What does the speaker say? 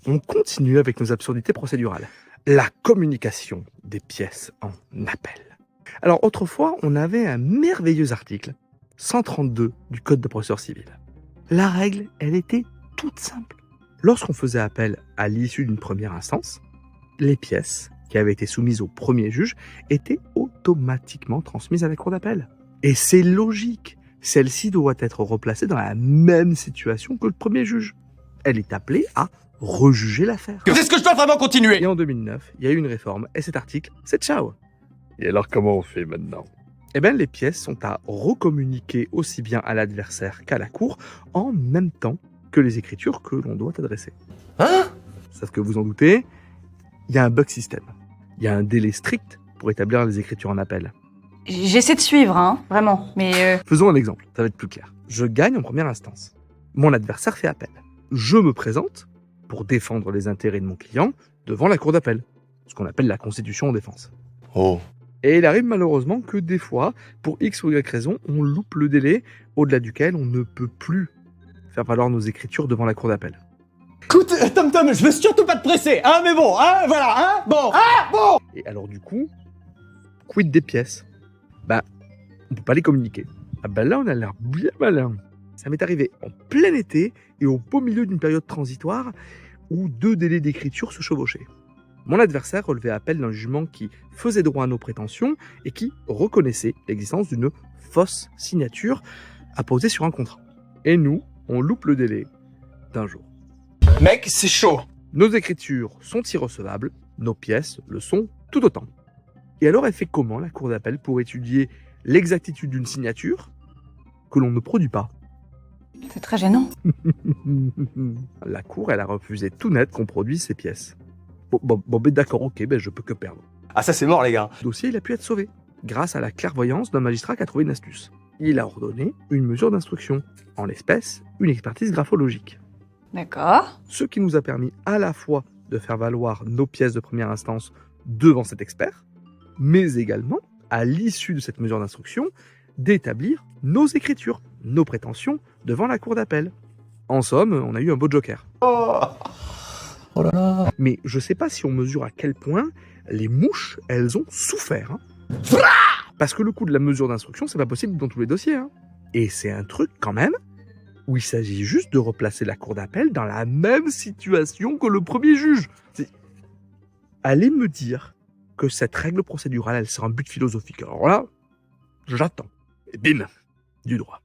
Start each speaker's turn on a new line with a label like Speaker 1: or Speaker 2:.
Speaker 1: On continue avec nos absurdités procédurales. La communication des pièces en appel. Alors autrefois, on avait un merveilleux article, 132 du Code de procédure civile. La règle, elle était toute simple. Lorsqu'on faisait appel à l'issue d'une première instance, les pièces qui avaient été soumises au premier juge étaient automatiquement transmises à la cour d'appel. Et c'est logique, celle-ci doit être replacée dans la même situation que le premier juge. Elle est appelée à rejuger l'affaire.
Speaker 2: Est-ce que je dois vraiment continuer?
Speaker 1: Et en 2009, il y a eu une réforme, et cet article, c'est ciao. Et alors comment on fait maintenant? Eh bien, les pièces sont à recommuniquer aussi bien à l'adversaire qu'à la cour en même temps que les écritures que l'on doit adresser.
Speaker 2: Hein?
Speaker 1: Sauf que vous en doutez, il y a un bug système. Il y a un délai strict pour établir les écritures en appel.
Speaker 3: J'essaie de suivre, hein, vraiment, mais
Speaker 1: Faisons un exemple, ça va être plus clair. Je gagne en première instance. Mon adversaire fait appel. Je me présente pour défendre les intérêts de mon client devant la cour d'appel, ce qu'on appelle la constitution en défense.
Speaker 2: Oh.
Speaker 1: Et il arrive malheureusement que des fois, pour X ou Y raison, on loupe le délai au-delà duquel on ne peut plus faire valoir nos écritures devant la cour d'appel.
Speaker 2: Écoute, Tom, je veux surtout pas te presser, hein, mais bon, hein, voilà, hein, bon, ah, bon.
Speaker 1: Et alors du coup, quid des pièces? On peut pas les communiquer. Ah là, on a l'air bien malin. Ça m'est arrivé en plein été et au beau milieu d'une période transitoire où deux délais d'écriture se chevauchaient. Mon adversaire relevait appel d'un jugement qui faisait droit à nos prétentions et qui reconnaissait l'existence d'une fausse signature apposée sur un contrat. Et nous, on loupe le délai d'un jour.
Speaker 2: Mec, c'est chaud.
Speaker 1: Nos écritures sont irrecevables, nos pièces le sont tout autant. Et alors, elle fait comment la cour d'appel pour étudier l'exactitude d'une signature que l'on ne produit pas?
Speaker 3: c'est très gênant.
Speaker 1: La cour, elle a refusé tout net qu'on produise ces pièces. Bon, d'accord, ok, je peux que perdre.
Speaker 2: Ah, ça c'est mort, les gars.
Speaker 1: Le dossier, il a pu être sauvé, grâce à la clairvoyance d'un magistrat qui a trouvé une astuce. Il a ordonné une mesure d'instruction, en l'espèce, une expertise graphologique.
Speaker 3: D'accord.
Speaker 1: Ce qui nous a permis à la fois de faire valoir nos pièces de première instance devant cet expert, mais également, à l'issue de cette mesure d'instruction, d'établir nos écritures, nos prétentions devant la cour d'appel. En somme, on a eu un beau joker.
Speaker 2: Oh là là.
Speaker 1: Mais je sais pas si on mesure à quel point les mouches, elles ont souffert. Parce que le coup de la mesure d'instruction, c'est pas possible dans tous les dossiers. Et c'est un truc quand même où il s'agit juste de replacer la cour d'appel dans la même situation que le premier juge. Allez me dire que cette règle procédurale, elle sert un but philosophique. Alors là, j'attends. Et bim, du droit.